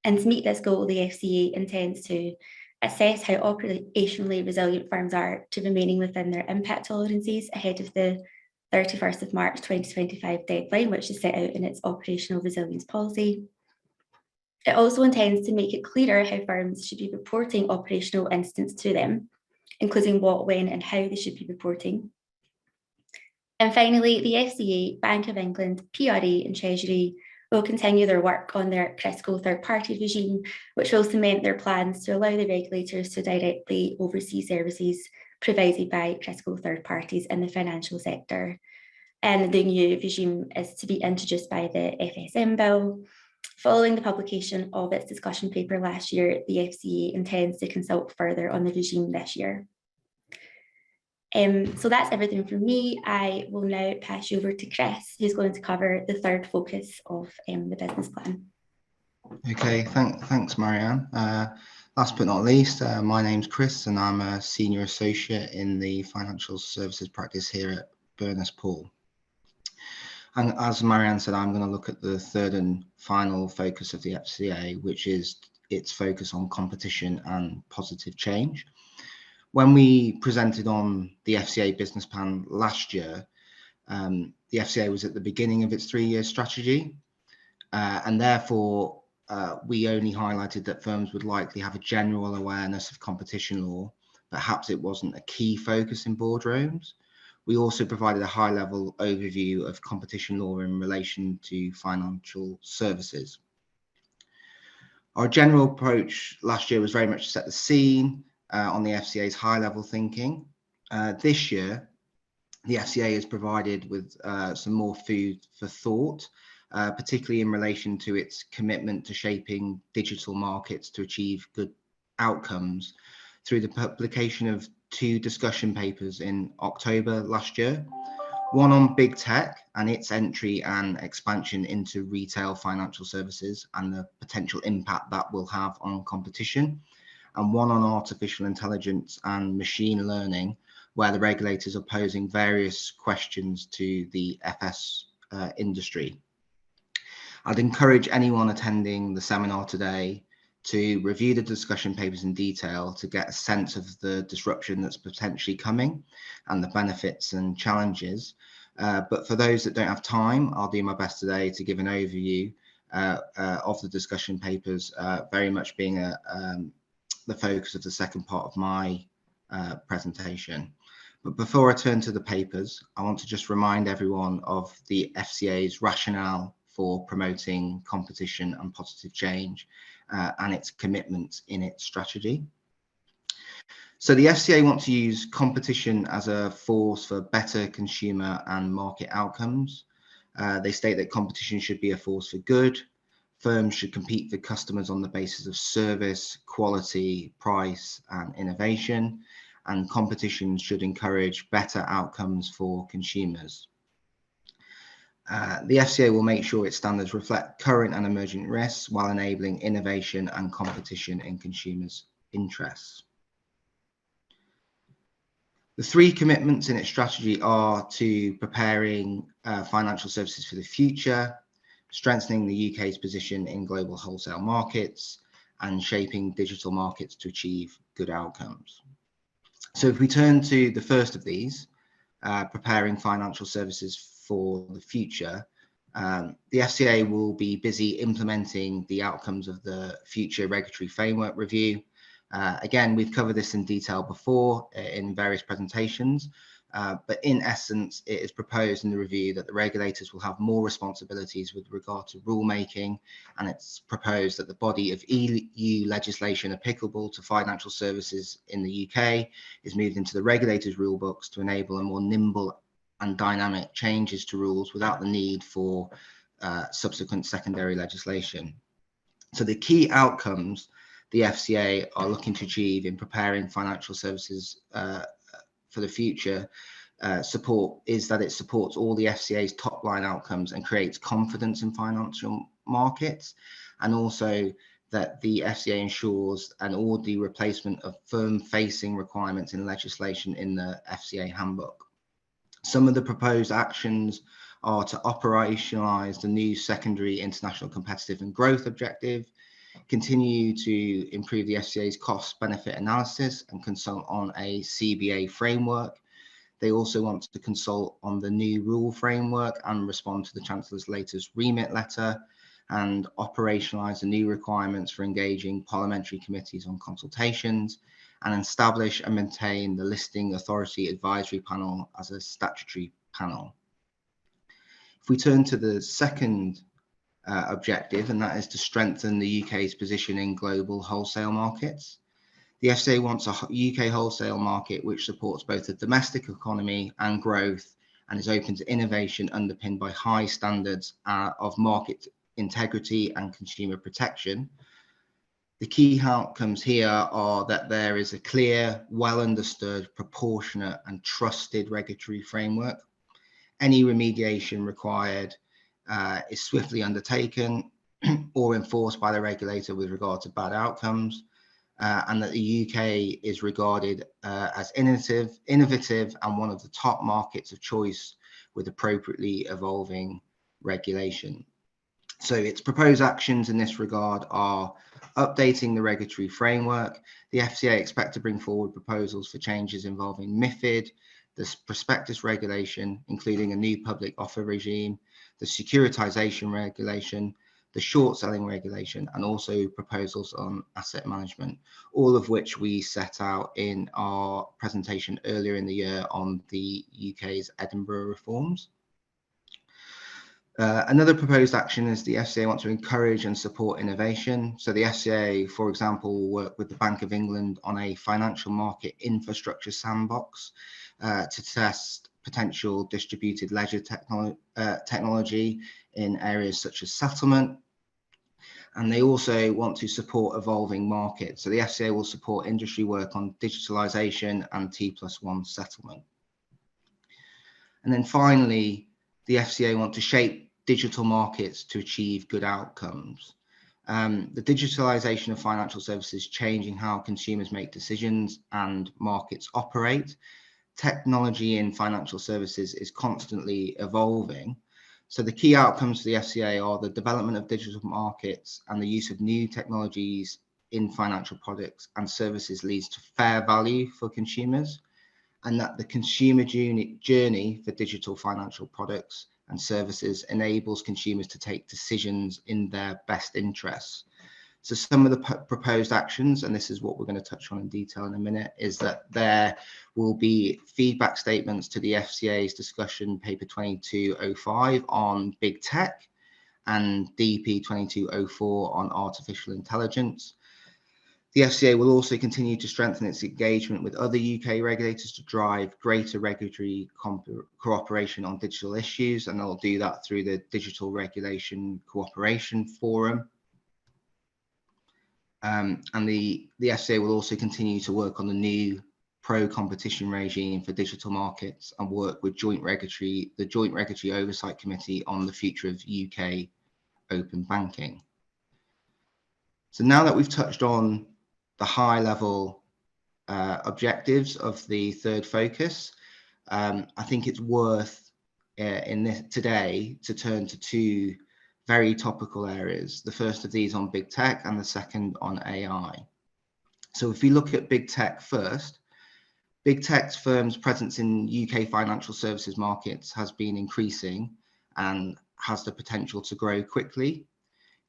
And to meet this goal, the FCA intends to assess how operationally resilient firms are to remaining within their impact tolerances ahead of the 31st of March 2025 deadline, which is set out in its operational resilience policy. It also intends to make it clearer how firms should be reporting operational incidents to them, including what, when, and how they should be reporting. And finally, the FCA, Bank of England, PRA, and Treasury will continue their work on their critical third-party regime, which will cement their plans to allow the regulators to directly oversee services provided by critical third parties in the financial sector. And the new regime is to be introduced by the FSM bill. Following the publication of its discussion paper last year, the FCA intends to consult further on the regime this year. So that's everything from me. I will now pass you over to Chris, who's going to cover the third focus of the business plan. Okay, thanks Marianne. Last but not least, my name's Chris and I'm a Senior Associate in the Financial Services practice here at Burness Poole. And as Marianne said, I'm going to look at the third and final focus of the FCA, which is its focus on competition and positive change. When we presented on the FCA business plan last year, the FCA was at the beginning of its 3-year strategy, and therefore we only highlighted that firms would likely have a general awareness of competition law. Perhaps it wasn't a key focus in boardrooms. We also provided a high-level overview of competition law in relation to financial services. Our general approach last year was very much to set the scene on the FCA's high-level thinking. This year, the FCA is provided with some more food for thought, particularly in relation to its commitment to shaping digital markets to achieve good outcomes through the publication of 2 discussion papers in October last year, one on big tech and its entry and expansion into retail financial services and the potential impact that will have on competition, and one on artificial intelligence and machine learning, where the regulators are posing various questions to the FS industry. I'd encourage anyone attending the seminar today to review the discussion papers in detail to get a sense of the disruption that's potentially coming and the benefits and challenges, But for those that don't have time, I'll do my best today to give an overview of the discussion papers, very much being the focus of the second part of my presentation. But before I turn to the papers, I want to just remind everyone of the FCA's rationale for promoting competition and positive change and its commitment in its strategy. So the FCA want to use competition as a force for better consumer and market outcomes. They state that competition should be a force for good. Firms should compete for customers on the basis of service, quality, price, and innovation. And competition should encourage better outcomes for consumers. The FCA will make sure its standards reflect current and emerging risks while enabling innovation and competition in consumers' interests. The three commitments in its strategy are to preparing financial services for the future, strengthening the UK's position in global wholesale markets, and shaping digital markets to achieve good outcomes. So if we turn to the first of these, preparing financial services for the future, the FCA will be busy implementing the outcomes of the future regulatory framework review. Again, we've covered this in detail before in various presentations, but in essence, it is proposed in the review that the regulators will have more responsibilities with regard to rulemaking, and it's proposed that the body of EU legislation applicable to financial services in the UK is moved into the regulators' rule books to enable a more nimble and dynamic changes to rules without the need for subsequent secondary legislation. So the key outcomes the FCA are looking to achieve in preparing financial services for the future is that it supports all the FCA's top line outcomes and creates confidence in financial markets, and also that the FCA ensures an orderly replacement of firm-facing requirements in legislation in the FCA handbook. Some of the proposed actions are to operationalise the new secondary international competitive and growth objective, continue to improve the FCA's cost-benefit analysis and consult on a CBA framework. They also want to consult on the new rule framework and respond to the Chancellor's latest remit letter, and operationalise the new requirements for engaging parliamentary committees on consultations, and establish and maintain the Listing Authority Advisory Panel as a statutory panel. If we turn to the second objective, and that is to strengthen the UK's position in global wholesale markets. The FCA wants a UK wholesale market which supports both the domestic economy and growth, and is open to innovation underpinned by high standards of market integrity and consumer protection. The key outcomes here are that there is a clear, well understood, proportionate and trusted regulatory framework. Any remediation required is swiftly undertaken or enforced by the regulator with regard to bad outcomes, and that the UK is regarded as innovative and one of the top markets of choice with appropriately evolving regulation. So its proposed actions in this regard are updating the regulatory framework. The FCA expect to bring forward proposals for changes involving MiFID, the prospectus regulation, including a new public offer regime, the securitization regulation, the short selling regulation, and also proposals on asset management, all of which we set out in our presentation earlier in the year on the UK's Edinburgh reforms. Another proposed action is the FCA wants to encourage and support innovation. So the FCA, for example, will work with the Bank of England on a financial market infrastructure sandbox to test potential distributed ledger technology in areas such as settlement. And they also want to support evolving markets. So the FCA will support industry work on digitalisation and T+1 settlement. And then finally, the FCA want to shape digital markets to achieve good outcomes. The digitalisation of financial services changing how consumers make decisions and markets operate. Technology in financial services is constantly evolving. So the key outcomes for the FCA are the development of digital markets and the use of new technologies in financial products and services leads to fair value for consumers. and that the consumer journey for digital financial products and services enables consumers to take decisions in their best interests. So some of the proposed actions, and this is what we're going to touch on in detail in a minute, is that there will be feedback statements to the FCA's discussion paper 2205 on big tech and DP 2204 on artificial intelligence. The FCA will also continue to strengthen its engagement with other UK regulators to drive greater regulatory cooperation on digital issues, and they'll do that through the Digital Regulation Cooperation Forum. And the FCA will also continue to work on the new pro-competition regime for digital markets and work with the Joint Regulatory Oversight Committee on the future of UK open banking. So now that we've touched on the high-level objectives of the third focus, I think it's worth today to turn to two very topical areas. The first of these on big tech and the second on AI. So if we look at big tech first, big tech firms' presence in UK financial services markets has been increasing and has the potential to grow quickly.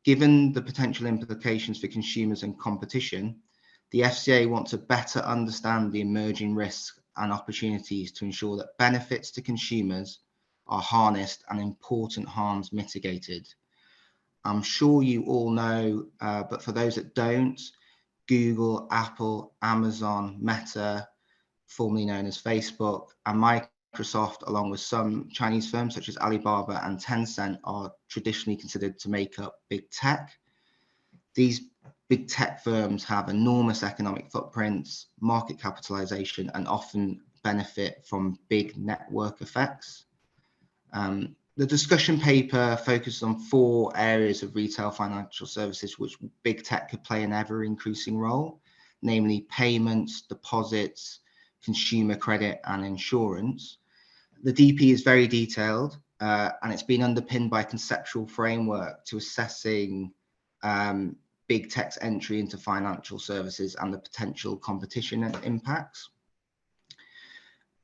Given the potential implications for consumers and competition, the FCA wants to better understand the emerging risks and opportunities to ensure that benefits to consumers are harnessed and important harms mitigated. I'm sure you all know, but for those that don't, Google, Apple, Amazon, Meta, formerly known as Facebook, and Microsoft, along with some Chinese firms such as Alibaba and Tencent, are traditionally considered to make up big tech. These big tech firms have enormous economic footprints, market capitalization, and often benefit from big network effects. The discussion paper focuses on 4 areas of retail financial services which big tech could play an ever-increasing role, namely payments, deposits, consumer credit, and insurance. The DP is very detailed, and it's been underpinned by a conceptual framework to assessing big tech's entry into financial services and the potential competition impacts.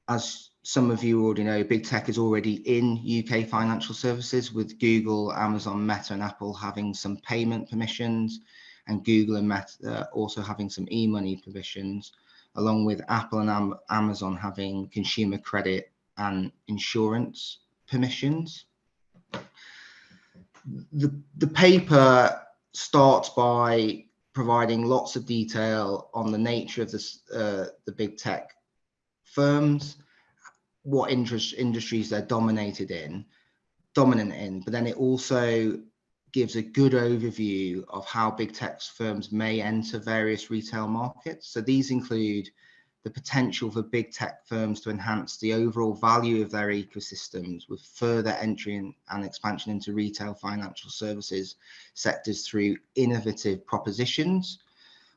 As some of you already know, big tech is already in UK financial services, with Google, Amazon, Meta, and Apple having some payment permissions, and Google and Meta also having some e-money permissions, along with Apple and Amazon having consumer credit and insurance permissions. The paper starts by providing lots of detail on the nature of the big tech firms, what industries they're dominant in, but then it also gives a good overview of how big tech firms may enter various retail markets. So these include the potential for big tech firms to enhance the overall value of their ecosystems with further entry and expansion into retail financial services sectors through innovative propositions.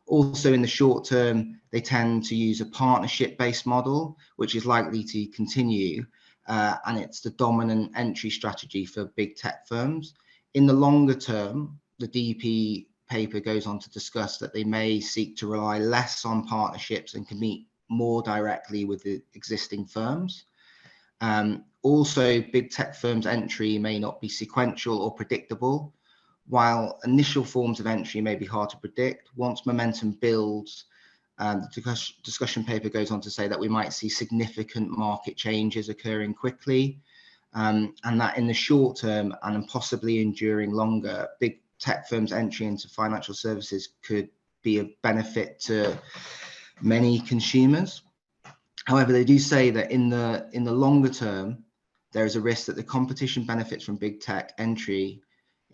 Also, in the short term, they tend to use a partnership-based model, which is likely to continue, and it's the dominant entry strategy for big tech firms. In the longer term, the DP paper goes on to discuss that they may seek to rely less on partnerships and compete more directly with the existing firms. Also, big tech firms' entry may not be sequential or predictable. While initial forms of entry may be hard to predict, once momentum builds, the discussion paper goes on to say that we might see significant market changes occurring quickly, and that in the short term and possibly enduring longer, big tech firms' entry into financial services could be a benefit to many consumers. However, they do say that in the longer term, there is a risk that the competition benefits from big tech entry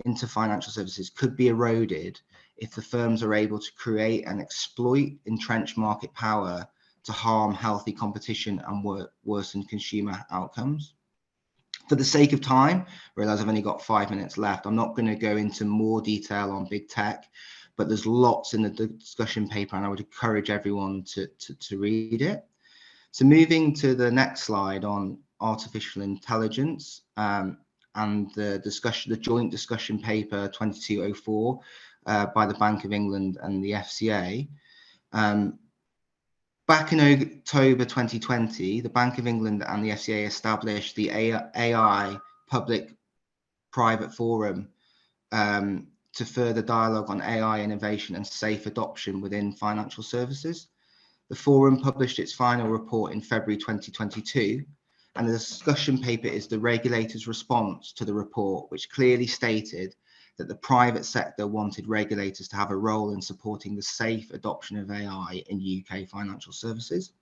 into financial services could be eroded if the firms are able to create and exploit entrenched market power to harm healthy competition and worsen consumer outcomes. For the sake of time, I realize I've only got 5 minutes left. I'm not going to go into more detail on big tech, but there's lots in the discussion paper, and I would encourage everyone to read it. So moving to the next slide on artificial intelligence, and the joint discussion paper 2204 by the Bank of England and the FCA. Back in October 2020, the Bank of England and the FCA established the AI Public-Private Forum to further dialogue on AI innovation and safe adoption within financial services. The forum published its final report in February 2022, and the discussion paper is the regulator's response to the report, which clearly stated that the private sector wanted regulators to have a role in supporting the safe adoption of AI in UK financial services.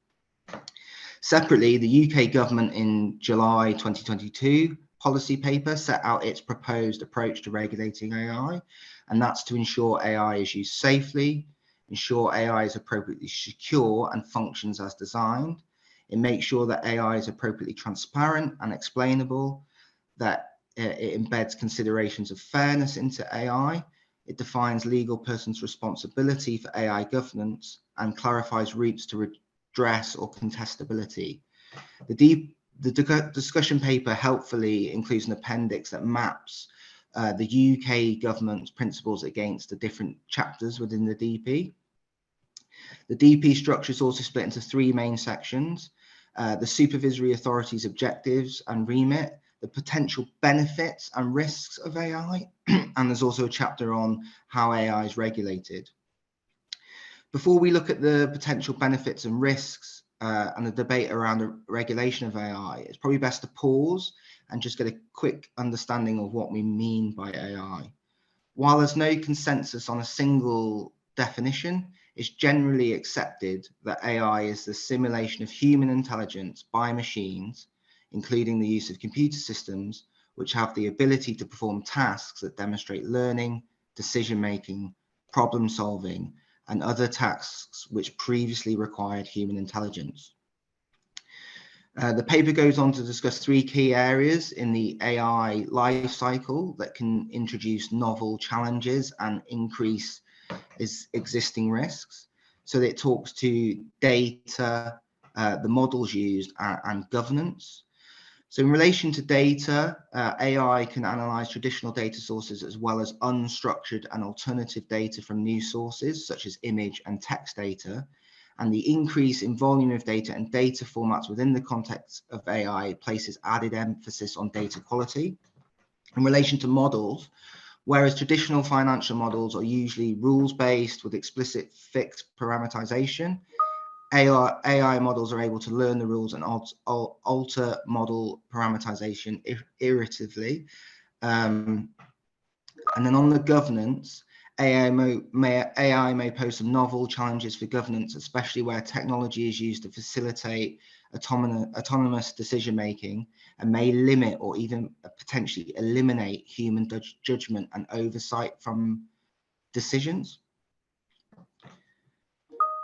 Separately, the UK government in July 2022 policy paper set out its proposed approach to regulating AI, and that's to ensure AI is used safely, ensure AI is appropriately secure and functions as designed. It makes sure that AI is appropriately transparent and explainable, that it embeds considerations of fairness into AI. It defines legal persons' responsibility for AI governance and clarifies routes to redress or contestability. The discussion paper helpfully includes an appendix that maps the UK government's principles against the different chapters within the DP. The DP structure is also split into three main sections: the supervisory authority's objectives and remit, the potential benefits and risks of AI, and there's also a chapter on how AI is regulated. Before we look at the potential benefits and risks and the debate around the regulation of AI, it's probably best to pause and just get a quick understanding of what we mean by AI. While there's no consensus on a single definition, it's generally accepted that AI is the simulation of human intelligence by machines, including the use of computer systems, which have the ability to perform tasks that demonstrate learning, decision-making, problem-solving, and other tasks which previously required human intelligence. The paper goes on to discuss three key areas in the AI life cycle that can introduce novel challenges and increase existing risks. So it talks to data, the models used, and governance. So in relation to data, AI can analyze traditional data sources as well as unstructured and alternative data from new sources, such as image and text data. And the increase in volume of data and data formats within the context of AI places added emphasis on data quality. In relation to models, whereas traditional financial models are usually rules-based with explicit fixed parameterization, AI models are able to learn the rules and alter model parameterization iteratively. And then on the governance, AI may pose some novel challenges for governance, especially where technology is used to facilitate autonomous decision-making and may limit or even potentially eliminate human judgment and oversight from decisions.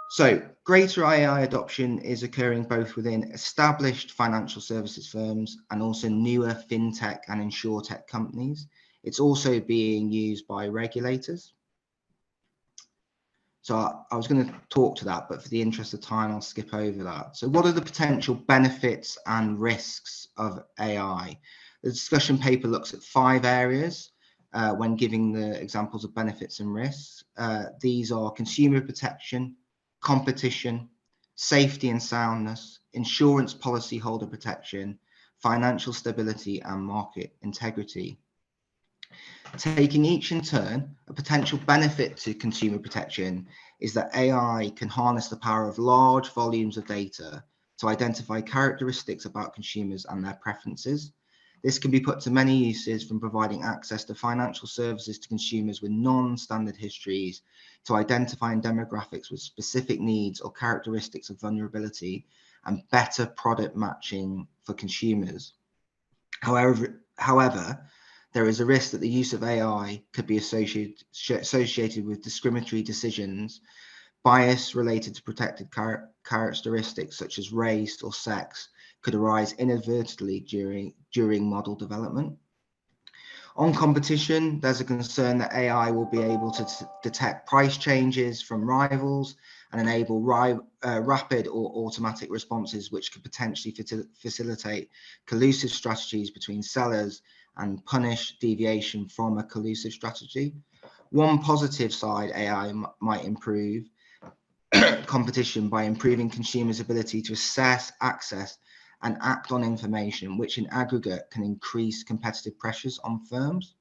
So greater AI adoption is occurring both within established financial services firms and also newer fintech and insurtech companies. It's also being used by regulators. So I was going to talk to that, but for the interest of time, I'll skip over that. So what are the potential benefits and risks of AI? The discussion paper looks at 5 areas when giving the examples of benefits and risks. These are consumer protection, competition, safety and soundness, insurance policyholder protection, financial stability, and market integrity. Taking each in turn, a potential benefit to consumer protection is that AI can harness the power of large volumes of data to identify characteristics about consumers and their preferences. This can be put to many uses, from providing access to financial services to consumers with non-standard histories, to identifying demographics with specific needs or characteristics of vulnerability, and better product matching for consumers. However, there is a risk that the use of AI could be associated with discriminatory decisions, bias related to protected characteristics such as race or sex could arise inadvertently during model development. On competition, there's a concern that AI will be able to detect price changes from rivals and enable rapid or automatic responses, which could potentially facilitate collusive strategies between sellers and punish deviation from a collusive strategy. One positive side AI might improve competition by improving consumers' ability to assess, access, and act on information, which in aggregate can increase competitive pressures on firms.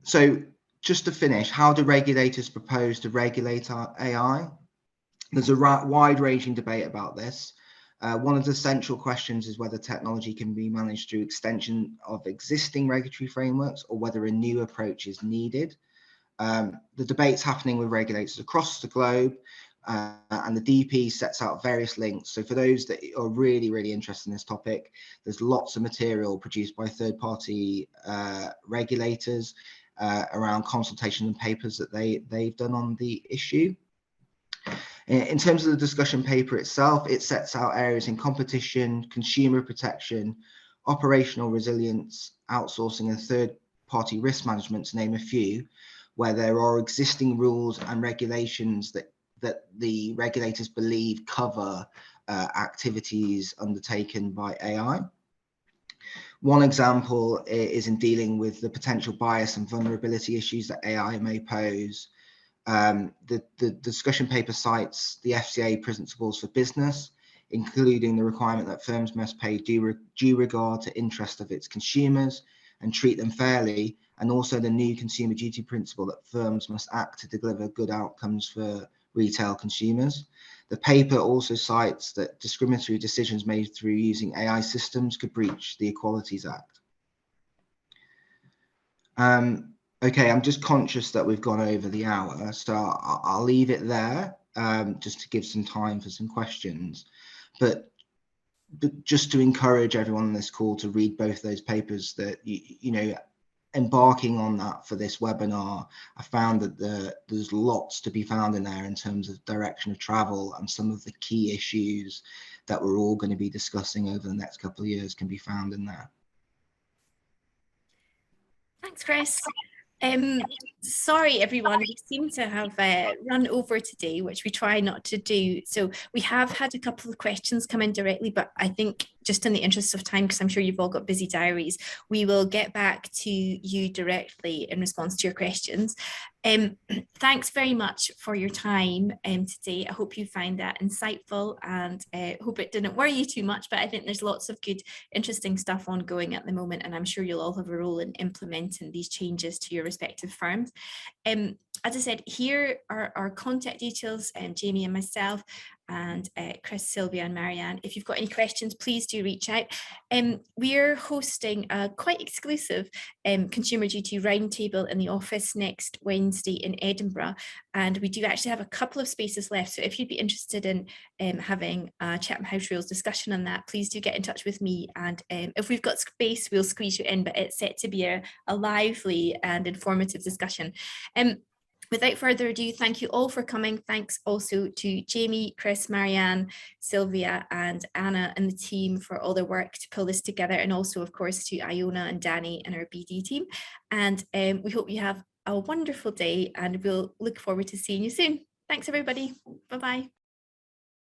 So just to finish, how do regulators propose to regulate our AI? There's a wide-ranging debate about this. One of the central questions is whether technology can be managed through extension of existing regulatory frameworks or whether a new approach is needed. The debate's happening with regulators across the globe, and the DP sets out various links. So for those that are really interested in this topic, there's lots of material produced by third-party regulators around consultation and papers that they've done on the issue. In terms of the discussion paper itself, it sets out areas in competition, consumer protection, operational resilience, outsourcing, and third-party risk management, to name a few, where there are existing rules and regulations that the regulators believe cover activities undertaken by AI. One example is in dealing with the potential bias and vulnerability issues that AI may pose. The discussion paper cites the FCA principles for business, including the requirement that firms must pay due regard to interest of its consumers and treat them fairly, and also the new consumer duty principle that firms must act to deliver good outcomes for retail consumers. The paper also cites that discriminatory decisions made through using AI systems could breach the Equalities Act. Okay, I'm just conscious that we've gone over the hour, so I'll leave it there just to give some time for some questions. But just to encourage everyone on this call to read both those papers, that you know, embarking on that for this webinar, I found that there's lots to be found in there in terms of direction of travel, and some of the key issues that we're all going to be discussing over the next couple of years can be found in there. Thanks, Chris. Sorry, everyone, we seem to have run over today, which we try not to do. So we have had a couple of questions come in directly, but I think just in the interest of time, because I'm sure you've all got busy diaries, we will get back to you directly in response to your questions. Thanks very much for your time today. I hope you find that insightful, and hope it didn't worry you too much, but I think there's lots of good, interesting stuff ongoing at the moment, and I'm sure you'll all have a role in implementing these changes to your respective firms. As I said, here are our contact details, Jamie and myself, and Chris, Sylvia and Marianne. If you've got any questions, please do reach out. We're hosting a quite exclusive Consumer Duty Roundtable in the office next Wednesday in Edinburgh, and we do actually have a couple of spaces left. So if you'd be interested in having a Chatham House Rules discussion on that, please do get in touch with me, and if we've got space, we'll squeeze you in, but it's set to be a lively and informative discussion. Without further ado, thank you all for coming. Thanks also to Jamie, Chris, Marianne, Sylvia and Anna and the team for all their work to pull this together, and also of course to Iona and Danny and our BD team. And we hope you have a wonderful day, and we'll look forward to seeing you soon. Thanks everybody. Bye-bye.